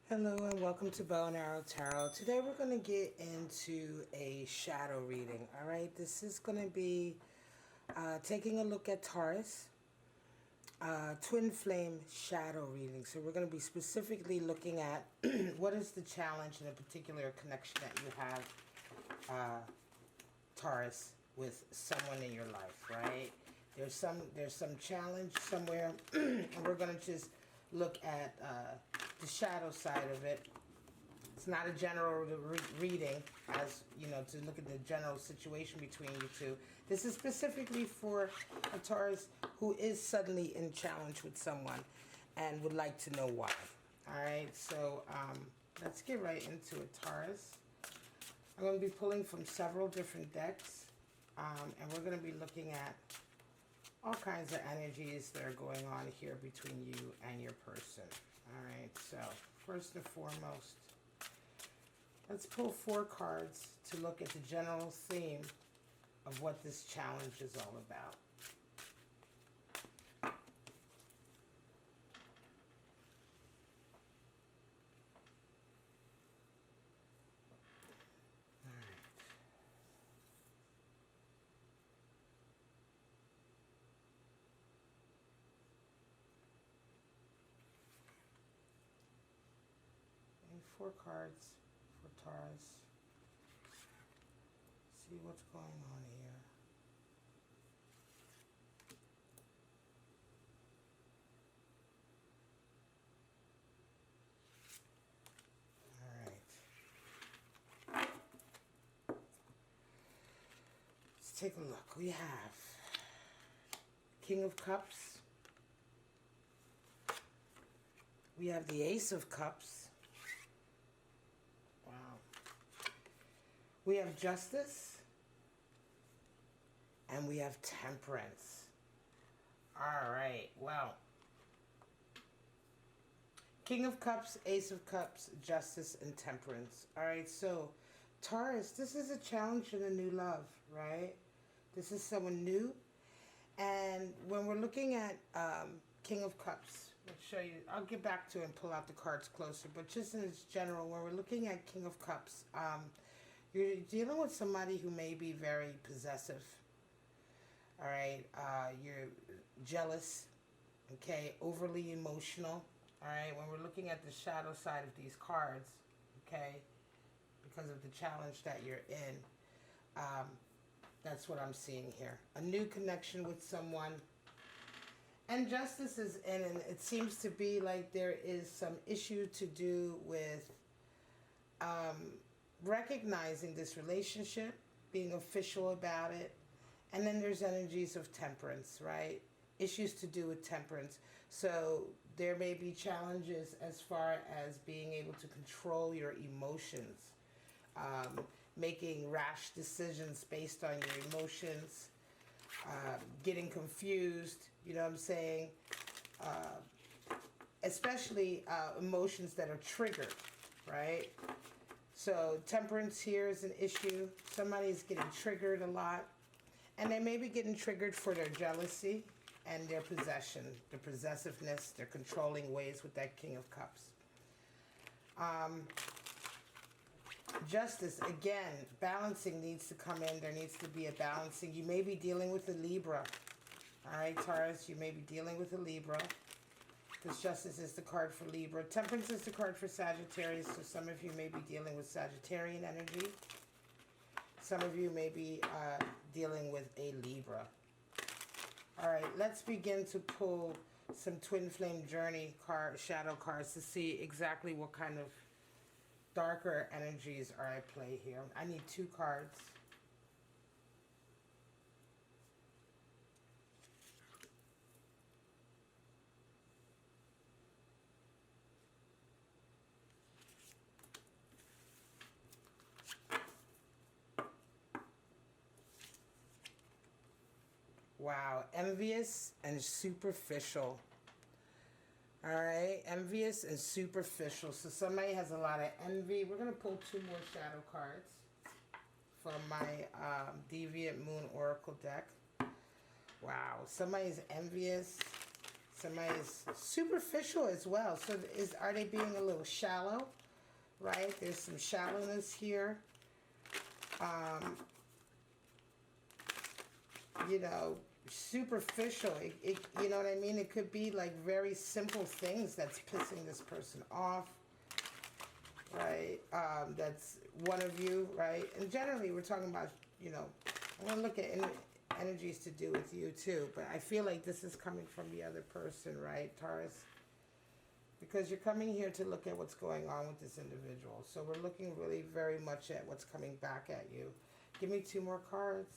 Hello and welcome to Bow and Arrow Tarot. Today we're going to get into a shadow reading. All right, this is going to be taking a look at Taurus, twin flame shadow reading. So we're going to be specifically looking at what is the challenge in a particular connection that you have, Taurus, with someone in your life. Right? There's some challenge somewhere, and we're going to just look at the shadow side of it. It's not a general reading, as you know, to look at the general situation between you two. This is specifically for a Taurus who is suddenly in challenge with someone and would like to know why. All right, so let's get right into it, Taurus. I'm going to be pulling from several different decks, and we're going to be looking at all kinds of energies that are going on here between you and your person. All right, so first and foremost, let's pull 4 cards to look at the general theme of what this challenge is all about. All right. And 4 cards for Taurus. See what's going on here. All right. Let's take a look. We have King of Cups. We have the Ace of Cups. Wow. We have Justice. And we have Temperance. All right. Well, King of Cups, Ace of Cups, Justice, and Temperance. All right. So, Taurus, this is a challenge and a new love, right? This is someone new. And when we're looking at King of Cups, let's show you. I'll get back to it and pull out the cards closer. But just in its general, when we're looking at King of Cups, you're dealing with somebody who may be very possessive. All right. You're jealous. Okay. Overly emotional. All right. When we're looking at the shadow side of these cards, okay, because of the challenge that you're in, that's what I'm seeing here. A new connection with someone. And Justice is in, and it seems to be like there is some issue to do with recognizing this relationship, being official about it. And then there's energies of Temperance, right? Issues to do with Temperance. So there may be challenges as far as being able to control your emotions, making rash decisions based on your emotions, getting confused, you know what I'm saying? Especially emotions that are triggered, right? So Temperance here is an issue. Somebody's getting triggered a lot. And they may be getting triggered for their jealousy and their possession, their possessiveness, their controlling ways with that King of Cups. Justice, again, balancing needs to come in. There needs to be a balancing. You may be dealing with a Libra. All right, Taurus, you may be dealing with a Libra. Because Justice is the card for Libra. Temperance is the card for Sagittarius. So some of you may be dealing with Sagittarian energy. Some of you may be dealing with a Libra. All right, let's begin to pull some Twin Flame Journey shadow cards to see exactly what kind of darker energies are at play here. I need 2 cards. Wow, envious and superficial. All right, envious and superficial. So somebody has a lot of envy. We're going to pull 2 more shadow cards from my Deviant Moon Oracle deck. Wow, somebody's envious. Somebody's superficial as well. So are they being a little shallow? Right? There's some shallowness here. You know, superficial. You know what I mean? It could be like very simple things that's pissing this person off. Right? That's one of you, right? And generally we're talking about, you know, I'm going to look at energies to do with you too, but I feel like this is coming from the other person, right, Taurus? Because you're coming here to look at what's going on with this individual. So we're looking really very much at what's coming back at you. Give me 2 more cards.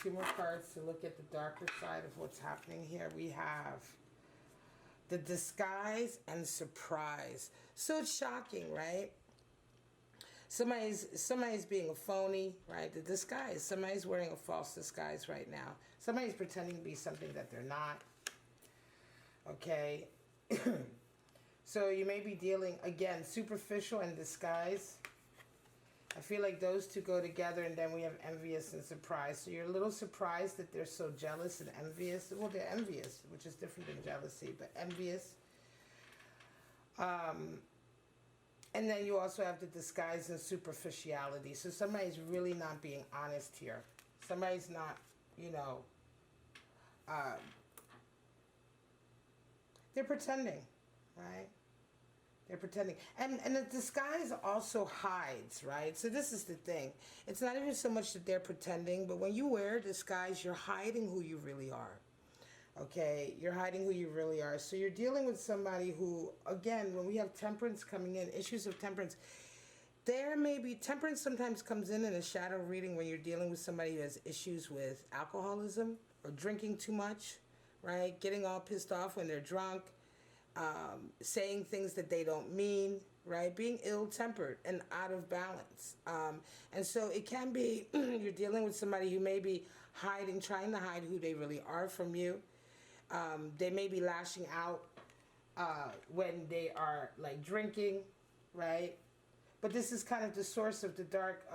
Two more cards to look at the darker side of what's happening here. We have the disguise and surprise. So it's shocking, right? Somebody's being a phony, right? The disguise. Somebody's wearing a false disguise right now. Somebody's pretending to be something that they're not. Okay. So you may be dealing, again, superficial and disguise. I feel like those two go together, and then we have envious and surprise. So you're a little surprised that they're so jealous and envious. Well, they're envious, which is different than jealousy, but envious. And then you also have the disguise and superficiality. So somebody's really not being honest here. Somebody's not, you know, they're pretending, right? They're pretending. And the disguise also hides, right? So this is the thing. It's not even so much that they're pretending, but when you wear a disguise, you're hiding who you really are. Okay? You're hiding who you really are. So you're dealing with somebody who, again, when we have temperance coming in, issues of temperance, there may be, temperance sometimes comes in a shadow reading when you're dealing with somebody who has issues with alcoholism or drinking too much, right? Getting all pissed off when they're drunk. Saying things that they don't mean, right? Being ill-tempered and out of balance. And so it can be you're dealing with somebody who may be hiding, trying to hide who they really are from you. They may be lashing out when they are like drinking, right? But this is kind of the source of the dark,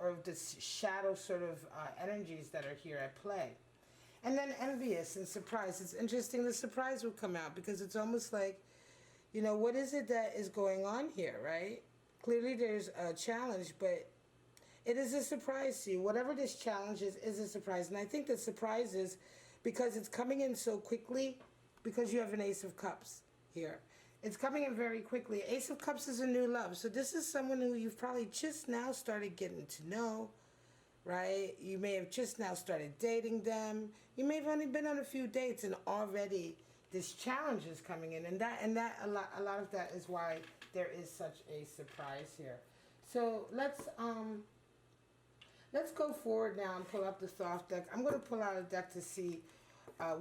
or of the shadow sort of energies that are here at play. And then envious and surprise. It's interesting the surprise will come out because it's almost like, you know, what is it that is going on here, right? Clearly there's a challenge, but it is a surprise to you. Whatever this challenge is a surprise. And I think the surprise is because it's coming in so quickly because you have an Ace of Cups here. It's coming in very quickly. Ace of Cups is a new love. So this is someone who you've probably just now started getting to know, right? You may have just now started dating them. You may have only been on a few dates, and already this challenge is coming in, and that a lot of that is why there is such a surprise here. So let's go forward now and pull up the soft deck. I'm going to pull out a deck to see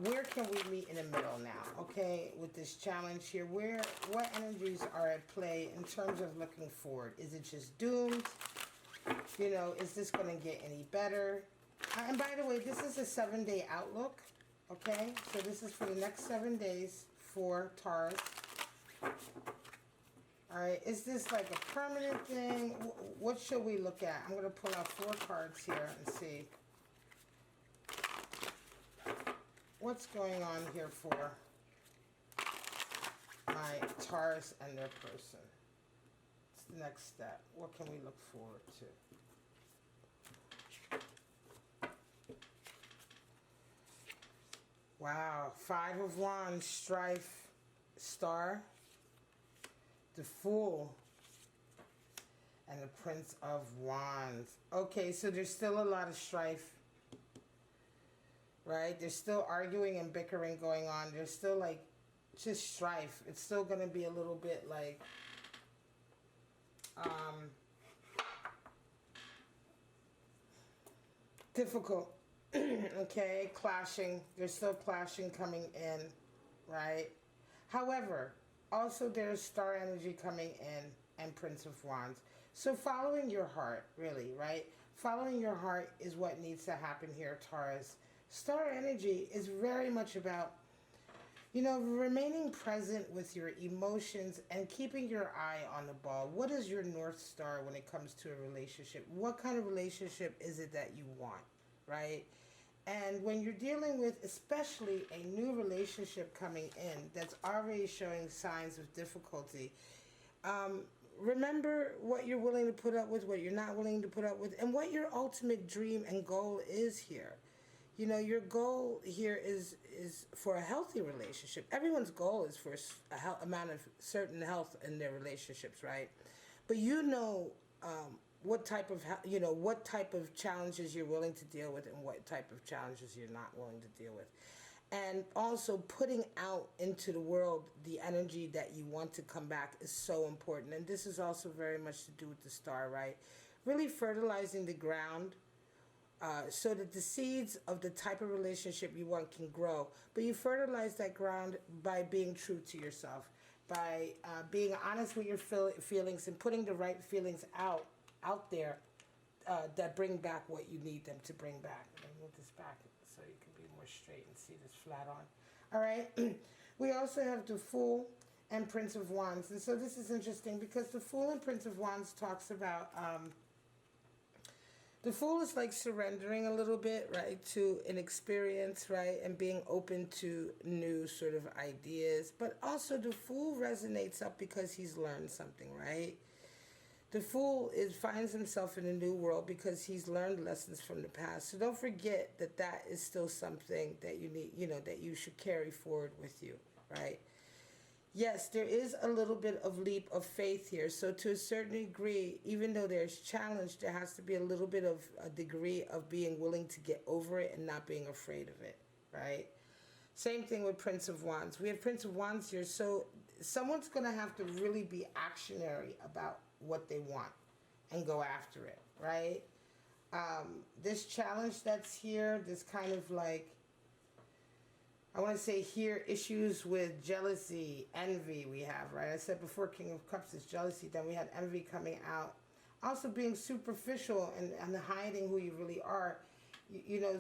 where can we meet in the middle now, okay, with this challenge here. What energies are at play in terms of looking forward? Is it just doomed? You know, is this going to get any better? And by the way, this is a 7-day outlook, okay? So this is for the next 7 days for Taurus. All right, is this like a permanent thing? What should we look at? I'm going to pull out 4 cards here and see what's going on here for my Taurus and their person. It's the next step. What can we look forward to? Wow, 5 of Wands, strife, star, the Fool, and the Prince of Wands. Okay, so there's still a lot of strife, right? There's still arguing and bickering going on. There's still like just strife. It's still going to be a little bit like difficult. Okay, clashing. There's still clashing coming in, right? However, also there's star energy coming in and Prince of Wands. So following your heart, really, right? Following your heart is what needs to happen here, Taurus. Star energy is very much about, You know, remaining present with your emotions and keeping your eye on the ball. What is your North Star when it comes to a relationship? What kind of relationship is it that you want, right? And when you're dealing with, especially a new relationship coming in that's already showing signs of difficulty, um, remember what you're willing to put up with, what you're not willing to put up with, and what your ultimate dream and goal is here. You know, your goal here is for a healthy relationship. Everyone's goal is for amount of certain health in their relationships, right? But you know, what type of what type of challenges you're willing to deal with and what type of challenges you're not willing to deal with, and also putting out into the world the energy that you want to come back is so important. And this is also very much to do with the star, right? Really fertilizing the ground, so that the seeds of the type of relationship you want can grow. But you fertilize that ground by being true to yourself, by being honest with your feelings and putting the right feelings out there, that bring back what you need them to bring back. Let me move this back so you can be more straight and see this flat on. All right. We also have the Fool and Prince of Wands. And so this is interesting because the Fool and Prince of Wands talks about the Fool is like surrendering a little bit, right, to an experience, right, and being open to new sort of ideas. But also the Fool resonates up because he's learned something, right? The Fool finds himself in a new world because he's learned lessons from the past. So don't forget that that is still something that you need, that you should carry forward with you, right? Yes, there is a little bit of leap of faith here. So to a certain degree, even though there's challenge, there has to be a little bit of a degree of being willing to get over it and not being afraid of it, right? Same thing with Prince of Wands. We have Prince of Wands here. So someone's going to have to really be actionary about what they want and go after it, right? This challenge that's here, this kind of like, I want to say here, issues with jealousy, envy we have, right? I said before King of Cups is jealousy, then we had envy coming out. Also being superficial and hiding who you really are. You know,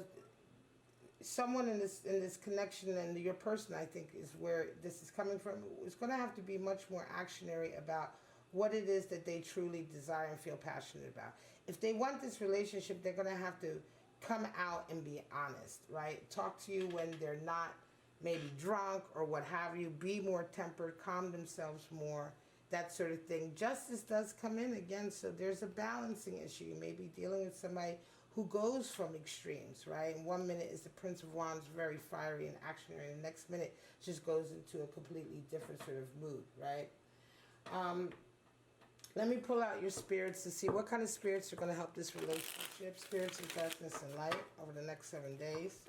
someone in this connection and your person, I think, is where this is coming from. It's going to have to be much more actionary about what it is that they truly desire and feel passionate about. If they want this relationship, they're going to have to come out and be honest, right? Talk to you when they're not maybe drunk or what have you. Be more tempered, calm themselves more, that sort of thing. Justice does come in again, so there's a balancing issue. You may be dealing with somebody who goes from extremes, right? In 1 minute is the Prince of Wands, very fiery and actionary, and the next minute just goes into a completely different sort of mood, right? Let me pull out your spirits to see what kind of spirits are going to help this relationship. Spirits of darkness and light over the next 7 days.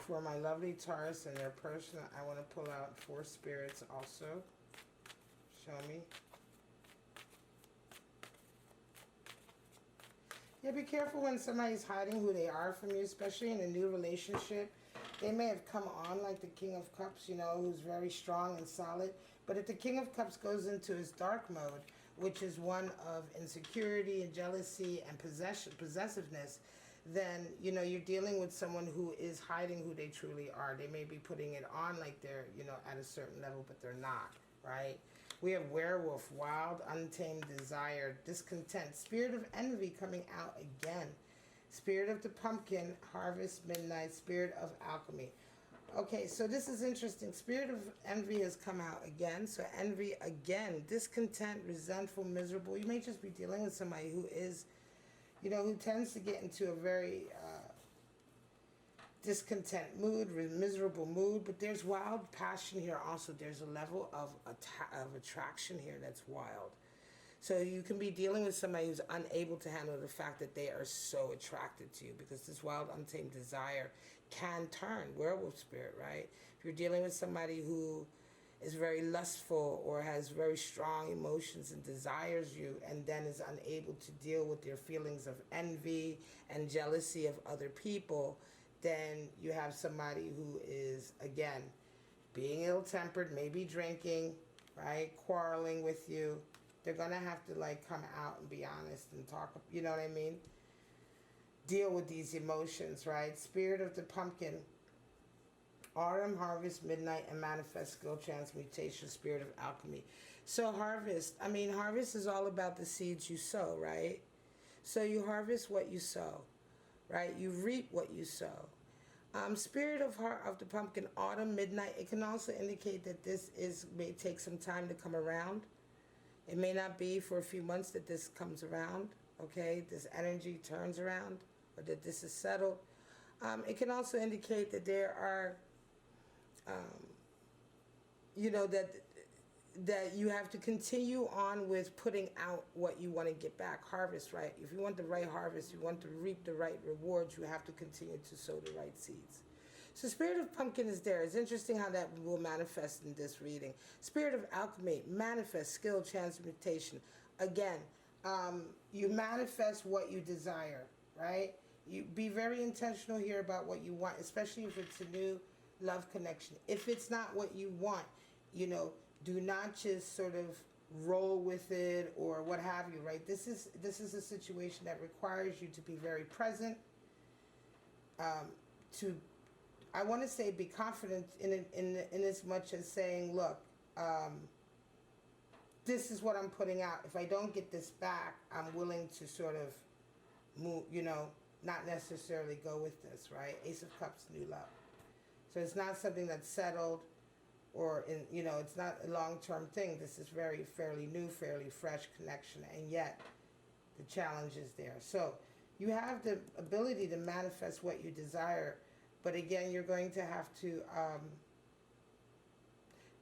For my lovely Taurus and their person, I want to pull out 4 spirits also. Show me. Yeah, be careful when somebody's hiding who they are from you, especially in a new relationship. They may have come on like the King of Cups, who's very strong and solid. But if the King of Cups goes into his dark mode, which is one of insecurity and jealousy and possessiveness, then, you're dealing with someone who is hiding who they truly are. They may be putting it on like they're, at a certain level, but they're not, right? We have werewolf, wild, untamed desire, discontent, spirit of envy coming out again. Spirit of the pumpkin, harvest, midnight, spirit of alchemy. Okay, so this is interesting. Spirit of envy has come out again. So envy again, discontent, resentful, miserable. You may just be dealing with somebody who is, who tends to get into a very discontent mood, miserable mood. But there's wild passion here also. There's a level of attraction here that's wild. So you can be dealing with somebody who's unable to handle the fact that they are so attracted to you, because this wild, untamed desire can turn werewolf spirit, right? If you're dealing with somebody who is very lustful or has very strong emotions and desires you and then is unable to deal with their feelings of envy and jealousy of other people, then you have somebody who is, again, being ill-tempered, maybe drinking, right, quarreling with you. They're going to have to, come out and be honest and talk, you know what I mean? deal with these emotions, right? Spirit of the pumpkin, autumn, harvest, midnight, and manifest skill transmutation, spirit of alchemy. So harvest, I mean, harvest is all about the seeds you sow, right? So you harvest what you sow, right? You reap what you sow. Spirit of heart of the pumpkin, autumn, midnight. It can also indicate that this may take some time to come around. It may not be for a few months that this comes around. Okay, this energy turns around, or that this is settled. It can also indicate that there are, you know, that you have to continue on with putting out what you want to get back. Harvest, right? If you want the right harvest, you want to reap the right rewards, you have to continue to sow the right seeds. So spirit of pumpkin is there. It's interesting how that will manifest in this reading. Spirit of alchemy, manifest, skill, transmutation. Again, you manifest what you desire, right? You be very intentional here about what you want, especially if it's a new love connection. If it's not what you want, you know, do not just sort of roll with it or what have you, right? This is a situation that requires you to be very present. To, I want to say, be confident in as much as saying, look, this is what I'm putting out. If I don't get this back, I'm willing to sort of move, you know, not necessarily go with this, right? Ace of Cups, new love. So it's not something that's settled, or you know, it's not a long-term thing. This is fairly new, fairly fresh connection, and yet the challenge is there. So you have the ability to manifest what you desire, but again, you're going to have to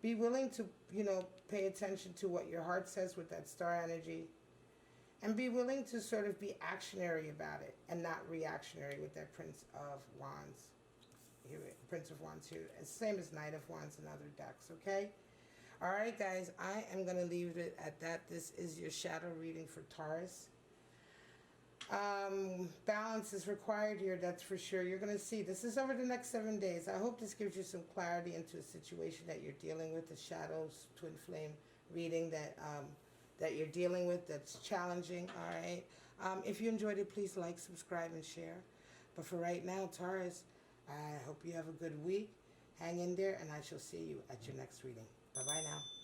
be willing to, you know, pay attention to what your heart says with that star energy, and be willing to sort of be actionary about it and not reactionary with that Prince of Wands. Here, Prince of Wands here. It's the same as Knight of Wands and other decks, okay? All right, guys, I am going to leave it at that. This is your shadow reading for Taurus. Balance is required here, that's for sure. You're going to see this is over the next 7 days. I hope this gives you some clarity into a situation that you're dealing with, the shadows, twin flame reading that you're dealing with that's challenging, all right? If you enjoyed it, please like, subscribe, and share. But for right now, Taurus, I hope you have a good week. Hang in there, and I shall see you at your next reading. Bye-bye now.